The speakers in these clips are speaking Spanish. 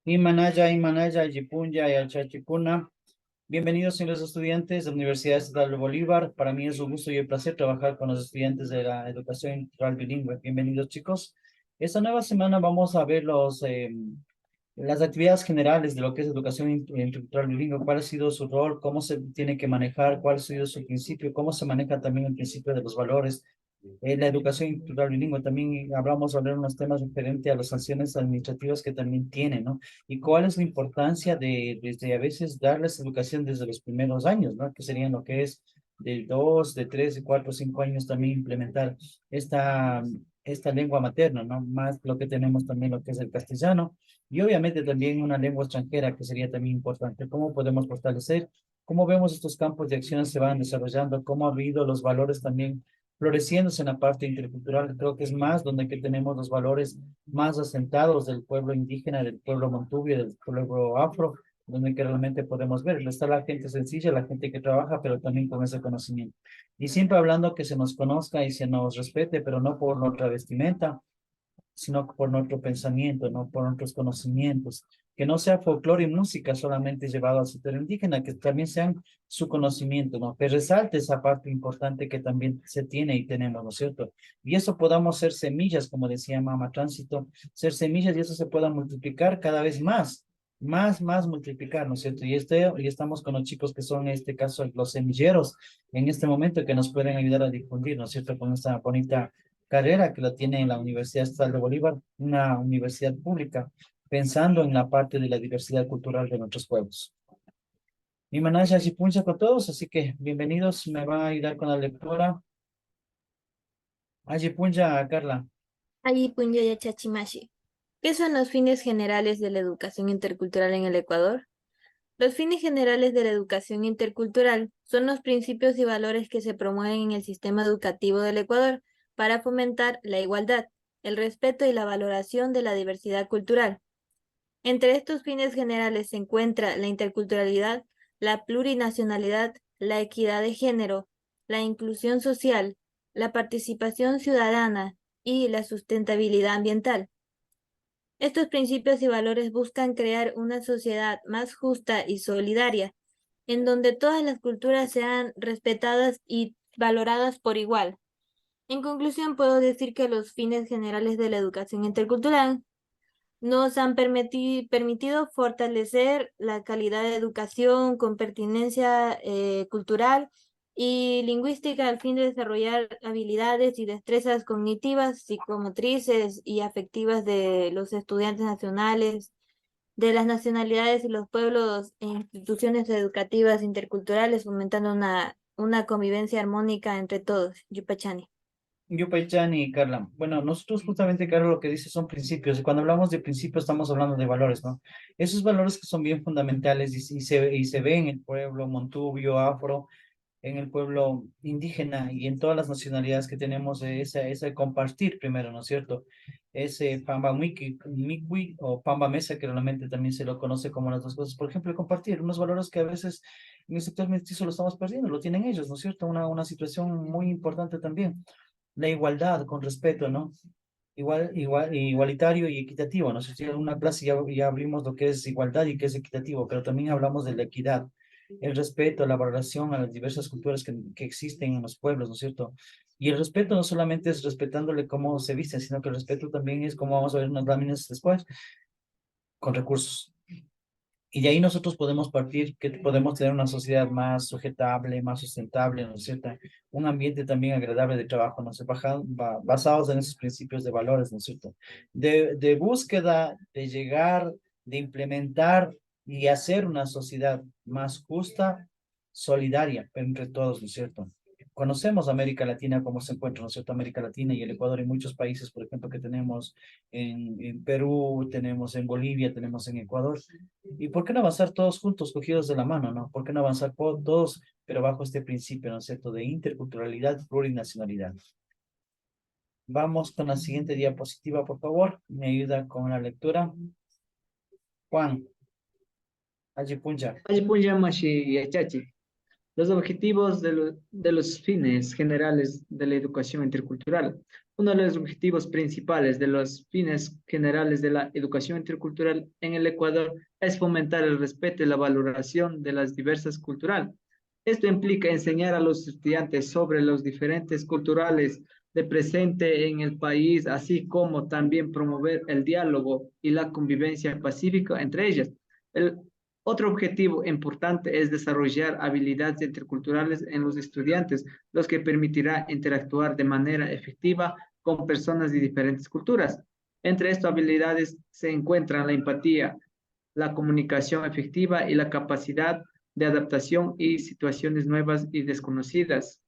Imanaya, Yipunya y Alchachipuna. Bienvenidos, señores estudiantes de la Universidad Estatal de Bolívar. Para mí es un gusto y un placer trabajar con los estudiantes de la educación integral bilingüe. Bienvenidos, chicos. Esta nueva semana vamos a ver las actividades generales de lo que es educación intercultural bilingüe, cuál ha sido su rol, cómo se tiene que manejar, cuál ha sido su principio, cómo se maneja también el principio de los valores. La educación intercultural bilingüe también hablamos sobre unos temas referentes a las sanciones administrativas que también tiene, ¿no? Y cuál es la importancia desde a veces darles educación desde los primeros años, ¿no? Que serían lo que es de 2, de 3, de 4, 5 años también implementar esta lengua materna, ¿no? Más lo que tenemos también lo que es el castellano y obviamente también una lengua extranjera que sería también importante. ¿Cómo podemos fortalecer? ¿Cómo vemos estos campos de acción se van desarrollando? ¿Cómo ha habido los valores también floreciéndose en la parte intercultural? Creo que es más donde que tenemos los valores más asentados del pueblo indígena, del pueblo montubio, del pueblo afro, donde que realmente podemos ver. Está la gente sencilla, la gente que trabaja, pero también con ese conocimiento. Y siempre hablando que se nos conozca y se nos respete, pero no por nuestra vestimenta, sino por nuestro pensamiento, no por nuestros conocimientos. Que no sea folclore y música solamente llevado al sector indígena, que también sean su conocimiento, ¿no? Que resalte esa parte importante que también se tiene y tenemos, ¿no es cierto? Y eso podamos ser semillas, como decía Mama Tránsito, ser semillas y eso se pueda multiplicar cada vez más multiplicar, ¿no es cierto? Y estamos con los chicos que son, en este caso, los semilleros, en este momento que nos pueden ayudar a difundir, ¿no es cierto? Con esta bonita carrera que la tiene en la Universidad Estatal de Bolívar, una universidad pública, pensando en la parte de la diversidad cultural de nuestros pueblos. Mi manaya y puncha con todos, así que bienvenidos, me va a ayudar con la lectura. Allí puncha, Carla. Allí Punyaya Chachimashi. ¿Qué son los fines generales de la educación intercultural en el Ecuador? Los fines generales de la educación intercultural son los principios y valores que se promueven en el sistema educativo del Ecuador para fomentar la igualdad, el respeto y la valoración de la diversidad cultural. Entre estos fines generales se encuentra la interculturalidad, la plurinacionalidad, la equidad de género, la inclusión social, la participación ciudadana y la sustentabilidad ambiental. Estos principios y valores buscan crear una sociedad más justa y solidaria, en donde todas las culturas sean respetadas y valoradas por igual. En conclusión, puedo decir que los fines generales de la educación intercultural nos han permitido fortalecer la calidad de educación con pertinencia cultural y lingüística al fin de desarrollar habilidades y destrezas cognitivas, psicomotrices y afectivas de los estudiantes nacionales, de las nacionalidades y los pueblos e instituciones educativas interculturales, fomentando una convivencia armónica entre todos. Yupachani. Yupaychan y Carla. Bueno, nosotros justamente, Carla, lo que dice son principios. Y cuando hablamos de principios, estamos hablando de valores, ¿no? Esos valores que son bien fundamentales y se ve en el pueblo montubio, afro, en el pueblo indígena y en todas las nacionalidades que tenemos, ese compartir primero, ¿no es cierto? Ese Pamba Miqui o Pamba Mesa, que realmente también se lo conoce como las dos cosas. Por ejemplo, el compartir, unos valores que a veces en el sector mestizo lo estamos perdiendo, lo tienen ellos, ¿no es cierto? Una situación muy importante también. La igualdad con respeto, ¿no? Igualitario y equitativo, ¿no? Si en una clase ya abrimos lo que es igualdad y qué es equitativo, pero también hablamos de la equidad, el respeto, la valoración a las diversas culturas que existen en los pueblos, ¿no es cierto? Y el respeto no solamente es respetándole cómo se viste, sino que el respeto también es como vamos a ver unas láminas después, con recursos. Y de ahí nosotros podemos partir que podemos tener una sociedad más sujetable, más sustentable, ¿no es cierto? Un ambiente también agradable de trabajo, ¿no es cierto? Basados en esos principios de valores, ¿no es cierto? De búsqueda, de llegar, de implementar y hacer una sociedad más justa, solidaria entre todos, ¿no es cierto? Conocemos América Latina, cómo se encuentra, ¿no es cierto? América Latina y el Ecuador y muchos países, por ejemplo, que tenemos en Perú, tenemos en Bolivia, tenemos en Ecuador. ¿Y por qué no avanzar todos juntos, cogidos de la mano, no? ¿Por qué no avanzar todos, pero bajo este principio, ¿no es cierto?, de interculturalidad, plurinacionalidad. Vamos con la siguiente diapositiva, por favor. Me ayuda con la lectura. Juan, allí puncha. Aypunyamashi y Achachi. Los objetivos de los fines generales de la educación intercultural Uno de los objetivos principales de los fines generales de la educación intercultural en el Ecuador es fomentar el respeto y la valoración de las diversas culturas. Esto implica enseñar a los estudiantes sobre los diferentes culturales de presente en el país, así como también promover el diálogo y la convivencia pacífica entre ellas. El otro objetivo importante es desarrollar habilidades interculturales en los estudiantes, los que permitirá interactuar de manera efectiva con personas de diferentes culturas. Entre estas habilidades se encuentran la empatía, la comunicación efectiva y la capacidad de adaptación y situaciones nuevas y desconocidas.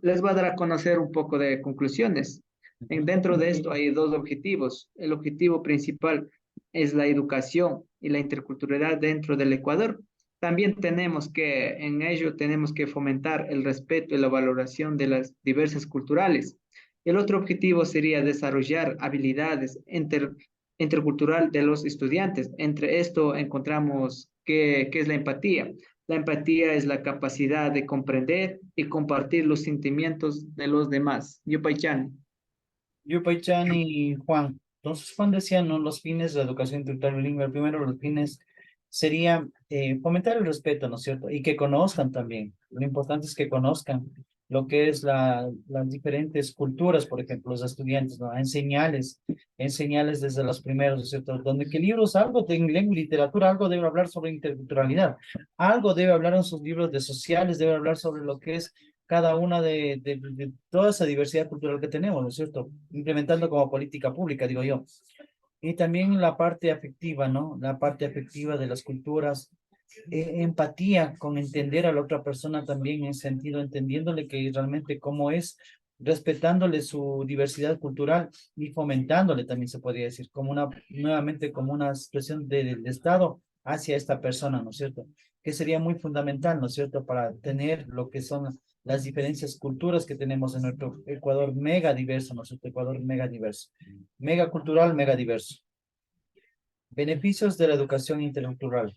Les voy a dar a conocer un poco de conclusiones. Dentro de esto hay dos objetivos. El objetivo principal es la educación y la interculturalidad dentro del Ecuador. También en ello tenemos que fomentar el respeto y la valoración de las diversas culturales. El otro objetivo sería desarrollar habilidades intercultural de los estudiantes. Entre esto encontramos qué es la empatía. La empatía es la capacidad de comprender y compartir los sentimientos de los demás. Yupaychan. Yupay-chan y Juan. Entonces, Juan decía, ¿no? Los fines de la educación intelectual bilingüe. Primero, los fines sería fomentar el respeto, ¿no es cierto? Y que conozcan también. Lo importante es que conozcan lo que es las diferentes culturas, por ejemplo, los estudiantes, ¿no? Enseñarles desde los primeros, ¿no es cierto? Donde que libros, algo de lengua y literatura, algo debe hablar sobre interculturalidad, algo debe hablar en sus libros de sociales, debe hablar sobre lo que es cada una de toda esa diversidad cultural que tenemos, ¿no es cierto? Implementando como política pública, digo yo. Y también la parte afectiva, ¿no? La parte afectiva de las culturas, empatía con entender a la otra persona también en sentido, entendiéndole que realmente cómo es, respetándole su diversidad cultural y fomentándole también se podría decir, como nuevamente como una expresión del Estado hacia esta persona, ¿no es cierto? Que sería muy fundamental, ¿no es cierto? Para tener lo que son las diferencias culturas que tenemos en nuestro Ecuador mega diverso, ¿no es cierto? Ecuador mega diverso, mega cultural, mega diverso. Beneficios de la educación intercultural.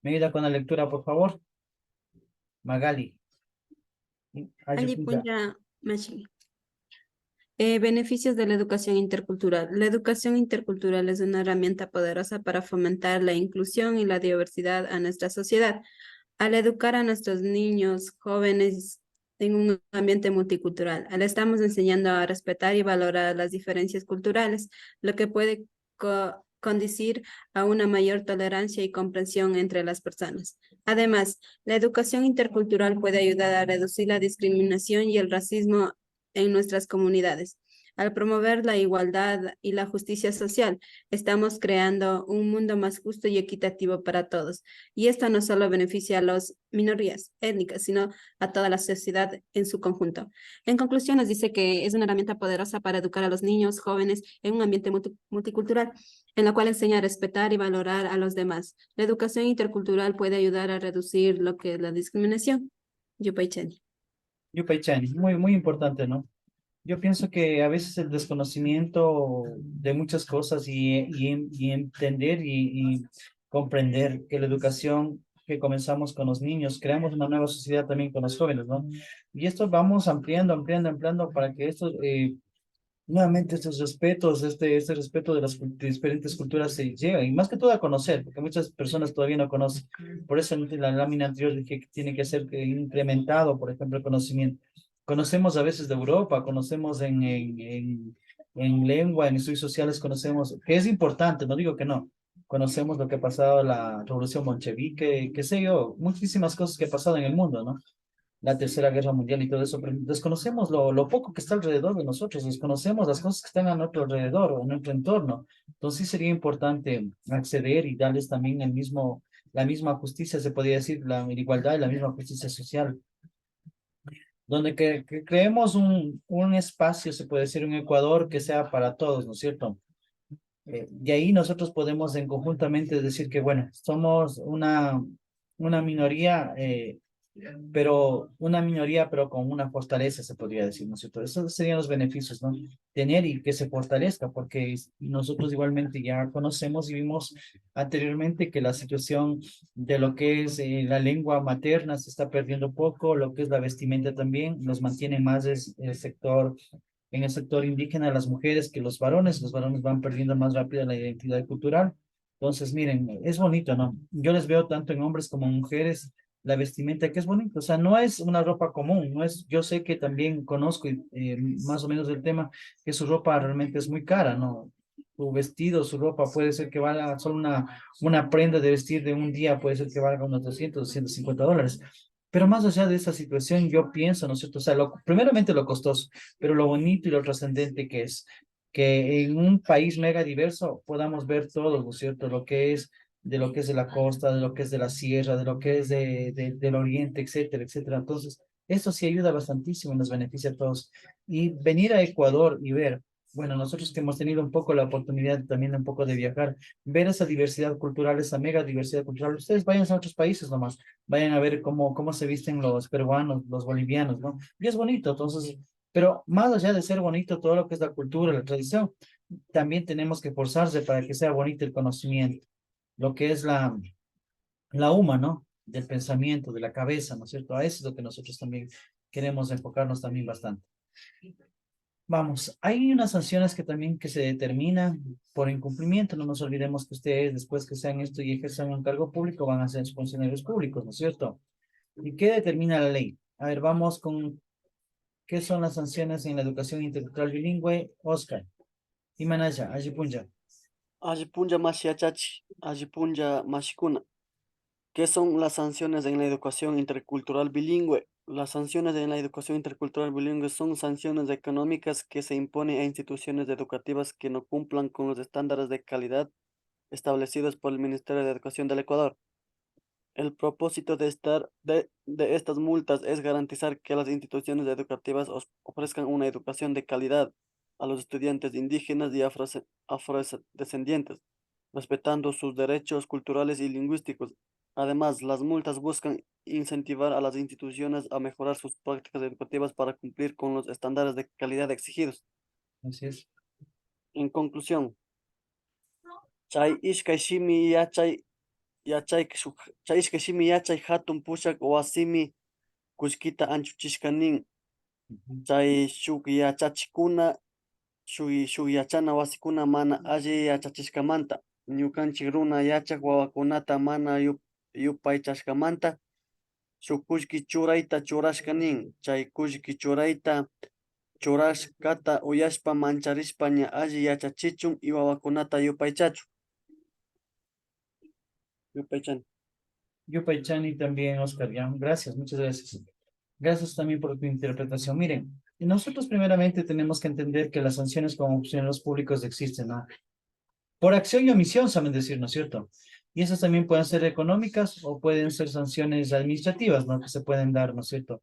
Me ayuda con la lectura, por favor. Magali. Ayuda. Alipunya Machi. Beneficios de la educación intercultural. La educación intercultural es una herramienta poderosa para fomentar la inclusión y la diversidad a nuestra sociedad. Al educar a nuestros niños, jóvenes en un ambiente multicultural, le estamos enseñando a respetar y valorar las diferencias culturales, lo que puede conducir a una mayor tolerancia y comprensión entre las personas. Además, la educación intercultural puede ayudar a reducir la discriminación y el racismo en nuestras comunidades. Al promover la igualdad y la justicia social, estamos creando un mundo más justo y equitativo para todos. Y esto no solo beneficia a las minorías étnicas, sino a toda la sociedad en su conjunto. En conclusión, nos dice que es una herramienta poderosa para educar a los niños, jóvenes, en un ambiente multicultural, en la cual enseña a respetar y valorar a los demás. La educación intercultural puede ayudar a reducir lo que es la discriminación. Yupaychani. Yupay-chan, muy importante, ¿no? Yo pienso que a veces el desconocimiento de muchas cosas y entender y comprender que la educación que comenzamos con los niños, creamos una nueva sociedad también con los jóvenes, ¿no? Y esto vamos ampliando para que esto, nuevamente estos respetos, este respeto de las diferentes culturas se llegue, y más que todo a conocer, porque muchas personas todavía no conocen. Por eso en la lámina anterior dije que tiene que ser incrementado, por ejemplo, el conocimiento. Conocemos a veces de Europa, conocemos en lengua, en estudios sociales, conocemos, que es importante, no digo que no, conocemos lo que ha pasado la revolución bolchevique, qué sé yo, muchísimas cosas que ha pasado en el mundo, ¿no? La Tercera Guerra Mundial y todo eso, pero desconocemos lo poco que está alrededor de nosotros, desconocemos las cosas que están a nuestro alrededor o en nuestro entorno. Entonces sí sería importante acceder y darles también la misma justicia, se podría decir, la igualdad y la misma justicia social, donde que creemos un espacio, se puede decir, un Ecuador que sea para todos, ¿no es cierto? Y ahí nosotros podemos en conjuntamente decir que, bueno, somos una minoría pero una minoría, pero con una fortaleza, se podría decir, ¿no es cierto? Esos serían los beneficios, ¿no? Tener y que se fortalezca, porque nosotros igualmente ya conocemos y vimos anteriormente que la situación de lo que es la lengua materna se está perdiendo poco, lo que es la vestimenta también, nos mantiene más el sector, en el sector indígena las mujeres que los varones van perdiendo más rápido la identidad cultural. Entonces, miren, es bonito, ¿no? Yo les veo tanto en hombres como en mujeres la vestimenta que es bonito, o sea, no es una ropa común, no es, yo sé que también conozco más o menos el tema, que su ropa realmente es muy cara, ¿no? Su vestido, su ropa puede ser que valga solo una prenda de vestir de un día, puede ser que valga unos $200, $250. Pero más allá de esa situación, yo pienso, ¿no es cierto? O sea, primeramente lo costoso, pero lo bonito y lo trascendente que es que en un país mega diverso podamos ver todo, ¿no es cierto? Lo que es de lo que es de la costa, de lo que es de la sierra, de lo que es del oriente, etcétera, etcétera. Entonces, eso sí ayuda bastantísimo y nos beneficia a todos. Y venir a Ecuador y ver, bueno, nosotros que hemos tenido un poco la oportunidad también un poco de viajar, ver esa diversidad cultural, esa mega diversidad cultural. Ustedes vayan a otros países nomás, vayan a ver cómo se visten los peruanos, los bolivianos, ¿no? Y es bonito, entonces, pero más allá de ser bonito todo lo que es la cultura, la tradición, también tenemos que forzarse para que sea bonito el conocimiento, lo que es la UMA, ¿no? Del pensamiento, de la cabeza, ¿no es cierto? A eso es lo que nosotros también queremos enfocarnos también bastante. Vamos, hay unas sanciones que también que se determinan por incumplimiento. No nos olvidemos que ustedes, después que sean esto y ejerzan un cargo público, van a ser funcionarios públicos, ¿no es cierto? ¿Y qué determina la ley? A ver, vamos con qué son las sanciones en la educación intercultural bilingüe. Oscar, Imanaya, Ajipunja. Allipunlla Mashiachachi, Allipunlla Mashikuna. ¿Qué son las sanciones en la educación intercultural bilingüe? Las sanciones en la educación intercultural bilingüe son sanciones económicas que se imponen a instituciones educativas que no cumplan con los estándares de calidad establecidos por el Ministerio de Educación del Ecuador. El propósito de estas multas es garantizar que las instituciones educativas ofrezcan una educación de calidad a los estudiantes indígenas y afrodescendientes, respetando sus derechos culturales y lingüísticos. Además, las multas buscan incentivar a las instituciones a mejorar sus prácticas educativas para cumplir con los estándares de calidad exigidos. Así es. En conclusión, chay ishkay shimi yachay hatun pushak wasimi kullkita anchuchishka nin. Ujú. Chay shuk yachana wasikuna mana alli yachachishkamanta, ñukanchik runa yachak wawakunata mana yupaychashkamanta, shuk kullki churayta churashka nin. Chay kullki churayta churashkata uyashpa mancharishpa ña alli yachachichun y wawakunata yupaychan. Yupaychani también, Oscar, ya. Gracias, muchas gracias. Gracias también por tu interpretación. Miren, nosotros primeramente tenemos que entender que las sanciones como funcionarios públicos existen, ¿no? Por acción y omisión, saben decir, ¿no es cierto? Y esas también pueden ser económicas o pueden ser sanciones administrativas, ¿no? Que se pueden dar, ¿no es cierto?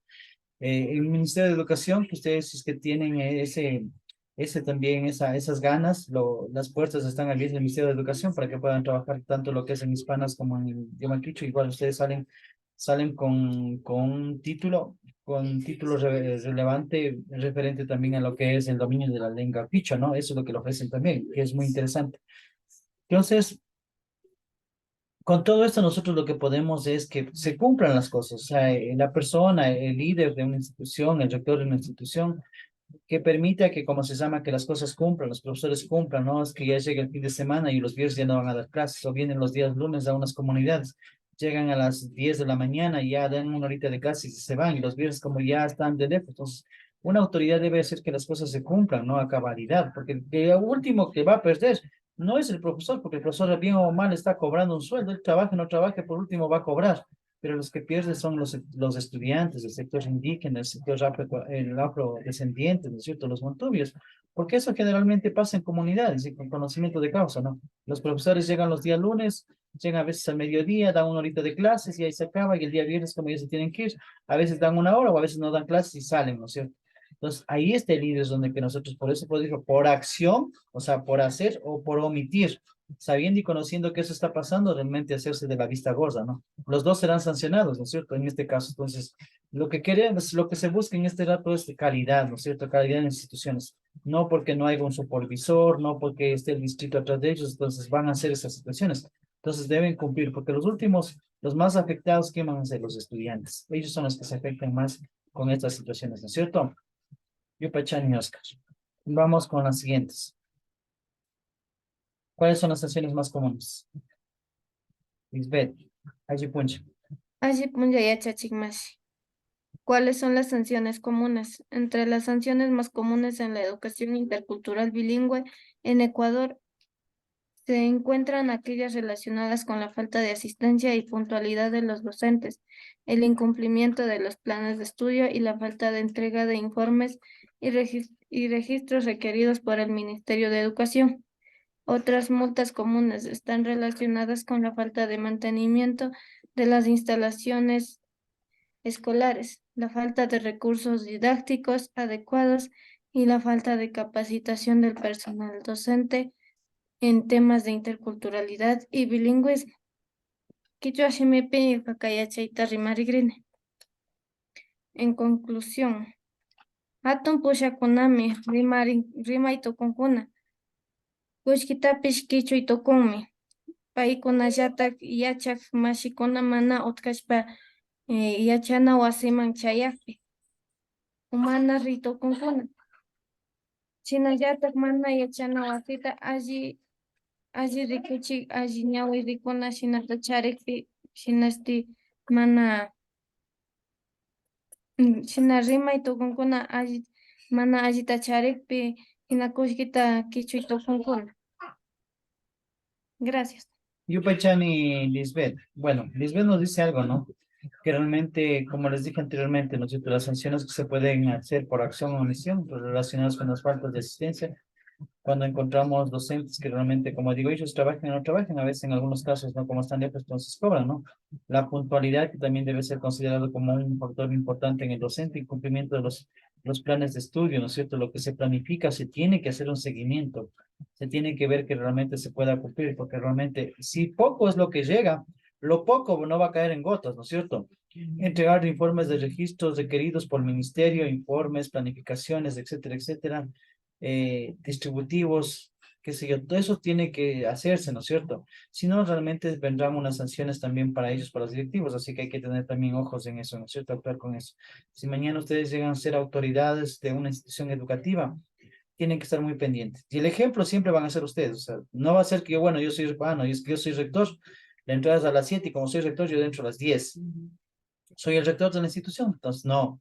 El Ministerio de Educación, que ustedes si es que tienen ese también, esas ganas, las puertas están abiertas del Ministerio de Educación para que puedan trabajar tanto lo que es en hispanas como en el idioma quichua. Igual ustedes salen con un título relevante referente también a lo que es el dominio de la lengua quichua, ¿no? Eso es lo que le ofrecen también, que es muy interesante. Entonces, con todo esto nosotros lo que podemos es que se cumplan las cosas, o sea, la persona, el líder de una institución, el rector de una institución, que permita que, como se llama, que las cosas cumplan, los profesores cumplan, no es que ya llegue el fin de semana y los viernes ya no van a dar clases, o vienen los días lunes a unas comunidades, llegan a las 10 de la mañana y ya dan una horita de clases y se van, y los viernes como ya están de lejos, entonces una autoridad debe hacer que las cosas se cumplan, ¿no? A cabalidad, porque el último que va a perder no es el profesor, porque el profesor bien o mal está cobrando un sueldo, él trabaje o no trabaje, por último va a cobrar, pero los que pierden son los estudiantes, el sector indígena, el sector el afrodescendiente, ¿no es cierto? Los montubios, porque eso generalmente pasa en comunidades y con conocimiento de causa, ¿no? Los profesores llegan los días lunes, llegan a veces al mediodía, dan una horita de clases y ahí se acaba, y el día viernes como ya se tienen que ir, a veces dan una hora o a veces no dan clases y salen, ¿no es cierto? Entonces, ahí está el líder donde que nosotros, por eso digo, por acción, o sea, por hacer o por omitir, sabiendo y conociendo que eso está pasando, realmente hacerse de la vista gorda, ¿no? Los dos serán sancionados, ¿no es cierto? En este caso, entonces, lo que queremos, lo que se busca en este rato es de calidad, ¿no es cierto? Calidad en instituciones. No porque no haya un supervisor, no porque esté el distrito atrás de ellos, entonces van a hacer esas situaciones. Entonces deben cumplir, porque los últimos, los más afectados, ¿qué van a ser? Los estudiantes. Ellos son los que se afectan más con estas situaciones, ¿no es cierto? Yo, Pachán y Oscar. Vamos con las siguientes. ¿Cuáles son las sanciones más comunes? Lisbeth, allí puncha. Allí punja yachachikmashi. ¿Cuáles son las sanciones comunes? Entre las sanciones más comunes en la educación intercultural bilingüe en Ecuador se encuentran aquellas relacionadas con la falta de asistencia y puntualidad de los docentes, el incumplimiento de los planes de estudio y la falta de entrega de informes y registros requeridos por el Ministerio de Educación. Otras multas comunes están relacionadas con la falta de mantenimiento de las instalaciones escolares, la falta de recursos didácticos adecuados y la falta de capacitación del personal docente en temas de interculturalidad y bilingüismo. Quichua shimipi kakayachayta rimarigrine. En conclusión, hatun pushakunami rimay tukunkuna. Kushkitapish kichuy tukunmi. Paykunallatak yachak mashikuna mana utkashpa yachana wasiman chayaqpi. Mana ritukunkuna. Chinallatak mana yachana wasita alli rikuchik, alli ñawi rikuna shinata charikpi, shinasti mana shina rimay tukunkuna mana allita charikpi, hina kushkita kichuy tukunkuna. Gracias. Yo, Pachán y Lisbeth. Bueno, Lisbeth nos dice algo, ¿no? Que realmente, como les dije anteriormente, ¿no es cierto? Las sanciones que se pueden hacer por acción o omisión, pues, relacionadas con las faltas de asistencia, cuando encontramos docentes que realmente, como digo, ellos trabajan o no trabajan, a veces en algunos casos, ¿no? Como están lejos, entonces cobran, ¿no? La puntualidad, que también debe ser considerado como un factor importante en el docente, y cumplimiento de los planes de estudio, ¿no es cierto? Lo que se planifica, se tiene que hacer un seguimiento, se tiene que ver que realmente se pueda cumplir, porque realmente, si poco es lo que llega, lo poco no va a caer en gotas, ¿no es cierto? Entregar informes de registros requeridos por el ministerio, informes, planificaciones, etcétera, etcétera, distributivos, qué sé yo, todo eso tiene que hacerse, ¿no es cierto? Si no, realmente vendrán unas sanciones también para ellos, para los directivos, así que hay que tener también ojos en eso, ¿no es cierto? Actuar con eso. Si mañana ustedes llegan a ser autoridades de una institución educativa, tienen que estar muy pendientes. Y el ejemplo siempre van a ser ustedes, o sea, no va a ser que yo, bueno, yo soy, no, es que yo soy rector, la entrada es a las 7 y como soy rector, yo dentro a las 10. Soy el rector de la institución, entonces no,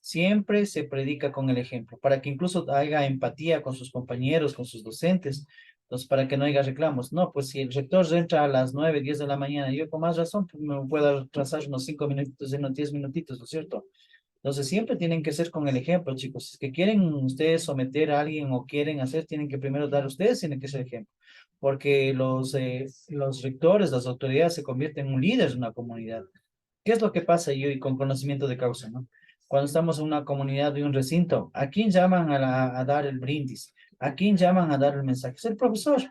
siempre se predica con el ejemplo, para que incluso haya empatía con sus compañeros, con sus docentes, entonces para que no haya reclamos. No, pues si el rector entra a las 9, 10 de la mañana, yo con más razón pues me puedo atrasar unos 5 minutitos, unos 10 minutitos, ¿no es cierto? Entonces siempre tienen que ser con el ejemplo, chicos. Si es que quieren ustedes someter a alguien o quieren hacer, tienen que primero dar ustedes, tienen que ser ejemplo. Porque los rectores, las autoridades se convierten en un líder de una comunidad. ¿Qué es lo que pasa yo y con conocimiento de causa, no? Cuando estamos en una comunidad de un recinto, ¿a quién llaman a dar el brindis? ¿A quién llaman a dar el mensaje? Es el profesor.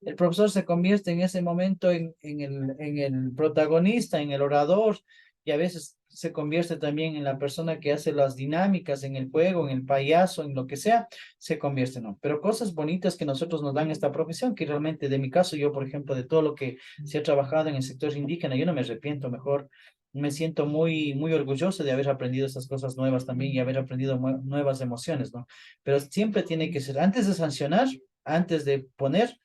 El profesor se convierte en ese momento en el protagonista, en el orador, y a veces se convierte también en la persona que hace las dinámicas en el juego, en el payaso, en lo que sea, se convierte, ¿no? Pero cosas bonitas que nosotros nos dan esta profesión, que realmente de mi caso, yo, por ejemplo, de todo lo que se ha trabajado en el sector indígena, yo no me arrepiento, mejor me siento muy, muy orgulloso de haber aprendido estas cosas nuevas también y haber aprendido nuevas emociones, ¿no? Pero siempre tiene que ser, antes de sancionar, antes de poner,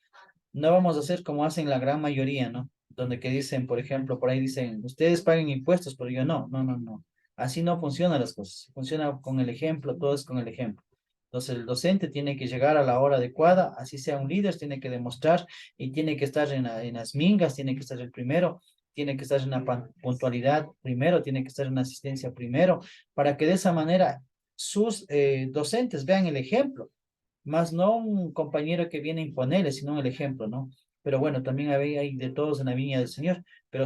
no vamos a hacer como hacen la gran mayoría, ¿no? Donde que dicen, por ejemplo, por ahí dicen, ustedes paguen impuestos, pero yo no, no, no, no. Así no funcionan las cosas. Funciona con el ejemplo, todo es con el ejemplo. Entonces el docente tiene que llegar a la hora adecuada, así sea un líder, tiene que demostrar y tiene que estar en las mingas, tiene que estar el primero, tiene que estar en la puntualidad primero, tiene que estar en la asistencia primero, para que de esa manera sus docentes vean el ejemplo, más no un compañero que viene a imponerle, sino el ejemplo, ¿no? Pero bueno, también hay de todos en la viña del Señor, pero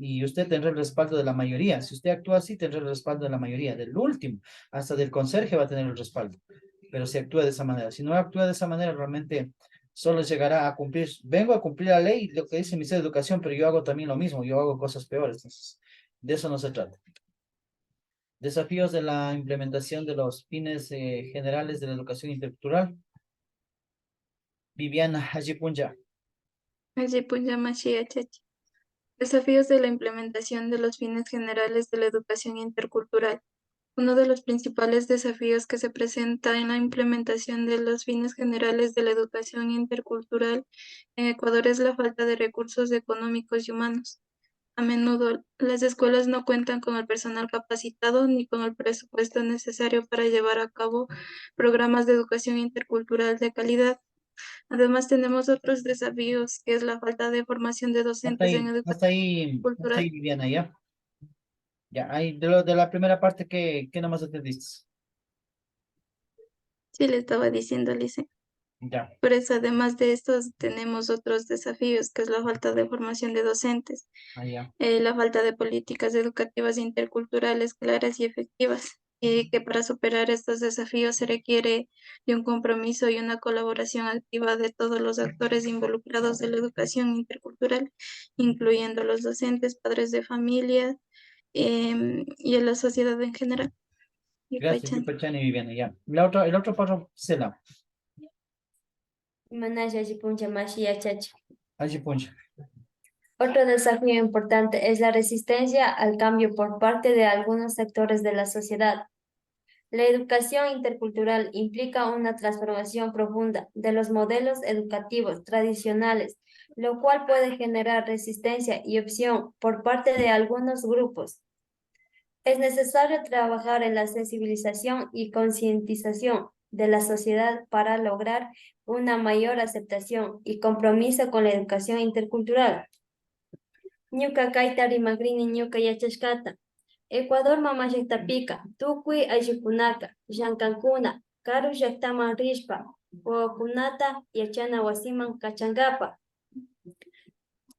y usted tendrá el respaldo de la mayoría. Si usted actúa así, tendrá el respaldo de la mayoría, del último, hasta del conserje va a tener el respaldo, pero si actúa de esa manera. Si no actúa de esa manera, realmente solo llegará a cumplir, vengo a cumplir la ley, lo que dice el Ministerio de Educación, pero yo hago también lo mismo, yo hago cosas peores, entonces, de eso no se trata. Desafíos de la implementación de los fines generales de la educación intercultural. Viviana Hajipunja. Ayipunya Mashiach Chachi. Desafíos de la implementación de los fines generales de la educación intercultural. Uno de los principales desafíos que se presenta en la implementación de los fines generales de la educación intercultural en Ecuador es la falta de recursos económicos y humanos. A menudo, las escuelas no cuentan con el personal capacitado ni con el presupuesto necesario para llevar a cabo programas de educación intercultural de calidad. Además, tenemos otros desafíos, que es la falta de formación de docentes en educación Hasta ahí, cultural. Viviana, ¿ya? Ya, ahí, de la primera parte, ¿qué nomás entendiste? Sí, le estaba diciendo, Lice. Ya, Por eso, además de estos, tenemos otros desafíos, que es la falta de formación de docentes, ya. la falta de políticas educativas interculturales claras y efectivas, y que para superar estos desafíos se requiere de un compromiso y una colaboración activa de todos los actores involucrados en la educación intercultural, incluyendo los docentes, padres de familia, y a la sociedad en general. Y Gracias, Paychan. Yupachani y Viviana, ya. El otro párrafo, Sela, Manasha Yipuncha Mashiach Chachi. Hajipunja. Otro desafío importante es la resistencia al cambio por parte de algunos sectores de la sociedad. La educación intercultural implica una transformación profunda de los modelos educativos tradicionales, lo cual puede generar resistencia y opción por parte de algunos grupos. Es necesario trabajar en la sensibilización y concientización de la sociedad para lograr una mayor aceptación y compromiso con la educación intercultural. Ñuka kayta rimaqrini ñuka yachashkata. Ecuador mamallaktapiqa tukuy ayllukunaka llankankuna karu llaqtaman rishpa wawakunata yachana wasiman kachankapa.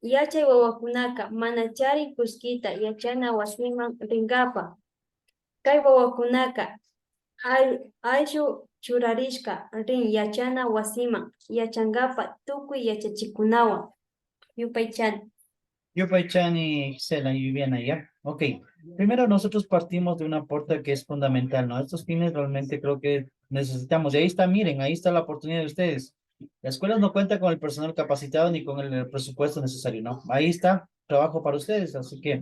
Yachay wawakunaka mana charin kuskita yachana wasiman rinkapa. Kay wawakunaka ayllu churarishka rin yachana wasiman yachankapa tukuy yachachikunawan. Yupaychani. Yupaychani, Sela y Viviana, ya. Ok. Primero nosotros partimos de un aporte que es fundamental, ¿no? Estos fines realmente creo que necesitamos. Y ahí está, miren, ahí está la oportunidad de ustedes. Las escuelas no cuentan con el personal capacitado ni con el presupuesto necesario, ¿no? Ahí está, trabajo para ustedes. Así que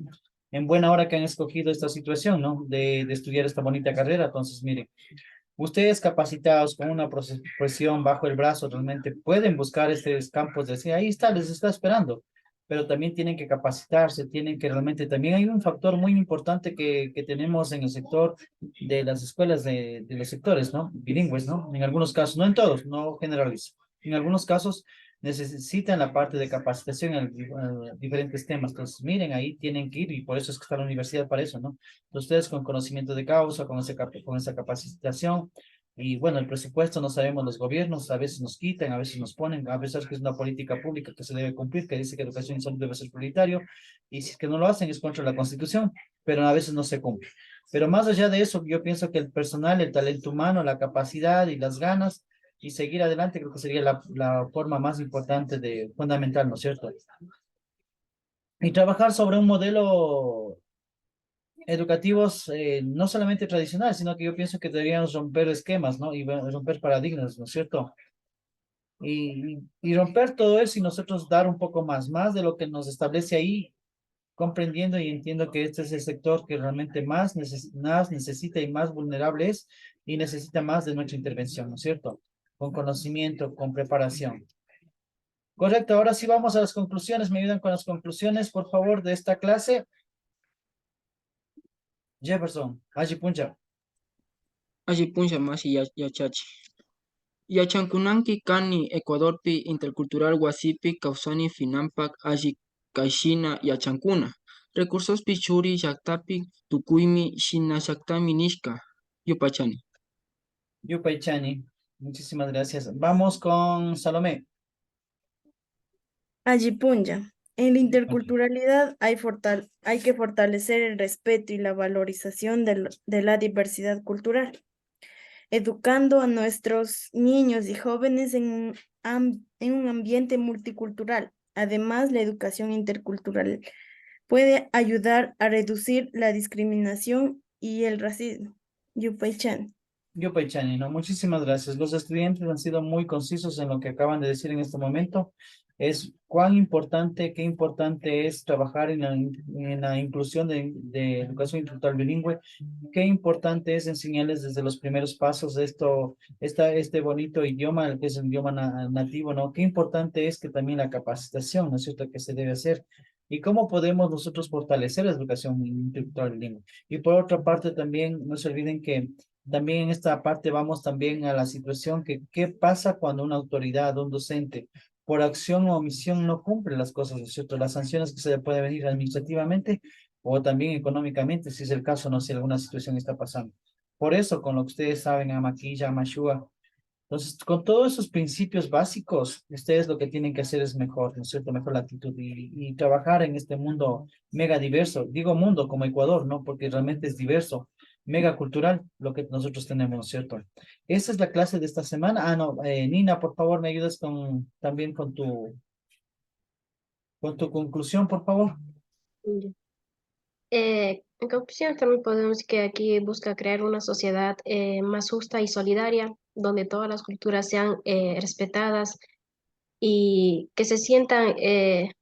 en buena hora que han escogido esta situación, ¿no? De estudiar esta bonita carrera. Entonces, miren, ustedes capacitados con una profesión bajo el brazo realmente pueden buscar estos campos de sí, ahí está, les está esperando, pero también tienen que capacitarse, tienen que realmente, también hay un factor muy importante que tenemos en el sector de las escuelas de los sectores, ¿no? Bilingües, ¿no? En algunos casos, no en todos, no generalizo, en algunos casos necesitan la parte de capacitación en diferentes temas. Entonces, miren, ahí tienen que ir y por eso es que está la universidad para eso, ¿no? Entonces, ustedes con conocimiento de causa, con esa capacitación, y bueno, el presupuesto no sabemos los gobiernos, a veces nos quitan, a veces nos ponen, a veces que es una política pública que se debe cumplir, que dice que educación y salud debe ser prioritario, y si es que no lo hacen es contra la Constitución, pero a veces no se cumple. Pero más allá de eso, yo pienso que el personal, el talento humano, la capacidad y las ganas, y seguir adelante, creo que sería la forma más importante fundamental, ¿no es cierto? Y trabajar sobre un modelo educativos no solamente tradicionales, sino que yo pienso que deberíamos romper esquemas, ¿no? Y romper paradigmas, ¿no es cierto? Y romper todo eso y nosotros dar un poco más de lo que nos establece ahí, comprendiendo y entiendo que este es el sector que realmente más necesita y más vulnerable es y necesita más de nuestra intervención, ¿no es cierto? Con conocimiento, con preparación. Correcto, ahora sí vamos a las conclusiones. ¿Me ayudan con las conclusiones, por favor, de esta clase? Jefferson, Ajipuncha. Ayipunya Mashi Yachachi. Yachankunanki kani Ecuadorpi intercultural wasipi kausani finanpak alli kaishina yachankuna. Recursos pichuri llaktapi tukuymi shina llaktami nishka. Yupachani. Yupaychani, muchísimas gracias. Vamos con Salomé. Ayipunya. En la interculturalidad hay que fortalecer el respeto y la valorización de la diversidad cultural. educando a nuestros niños y jóvenes en un ambiente multicultural. Además, la educación intercultural puede ayudar a reducir la discriminación y el racismo. Yupay-chan. Yo, Paichani, ¿no? Muchísimas gracias. Los estudiantes han sido muy concisos en lo que acaban de decir en este momento. Es cuán importante, qué importante es trabajar en la inclusión de educación intercultural bilingüe. Qué importante es enseñarles desde los primeros pasos de este bonito idioma, el que es el idioma nativo, ¿no? Qué importante es que también la capacitación, ¿no es cierto?, que se debe hacer. Y cómo podemos nosotros fortalecer la educación intercultural bilingüe. Y por otra parte, también no se olviden que también en esta parte vamos también a la situación que qué pasa cuando una autoridad, un docente, por acción o omisión no cumple las cosas, ¿no es cierto? Las sanciones que se le puede venir administrativamente o también económicamente, si es el caso, no sé, alguna situación está pasando. Por eso, con lo que ustedes saben, Amaquilla, Amashua, entonces, con todos esos principios básicos, ustedes lo que tienen que hacer es mejor, ¿no es cierto? Mejor la actitud y trabajar en este mundo mega diverso. Digo mundo como Ecuador, ¿no? Porque realmente es diverso, mega cultural, lo que nosotros tenemos, ¿no es cierto? Esa es la clase de esta semana. Ah, no, Nina, por favor, me ayudas también con tu conclusión, por favor. Ya. En conclusión, también podemos decir que aquí busca crear una sociedad más justa y solidaria, donde todas las culturas sean respetadas y que se sientan,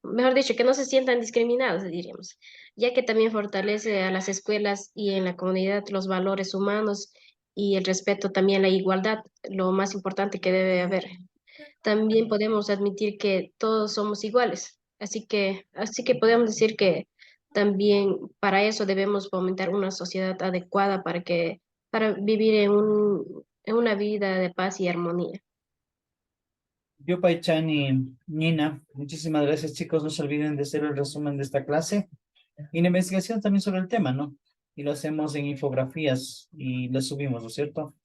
mejor dicho, que no se sientan discriminados, diríamos, ya que también fortalece a las escuelas y en la comunidad los valores humanos y el respeto también a la igualdad, lo más importante que debe haber. También podemos admitir que todos somos iguales, así que podemos decir que también para eso debemos fomentar una sociedad adecuada para vivir en una vida de paz y armonía. Yo, Paichan y Nina, muchísimas gracias, chicos. No se olviden de hacer el resumen de esta clase y la investigación también sobre el tema, ¿no? Y lo hacemos en infografías y lo subimos, ¿no es cierto?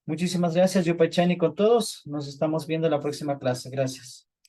Muchísimas gracias, yo, Paichan, y con todos. Nos estamos viendo en la próxima clase. Gracias.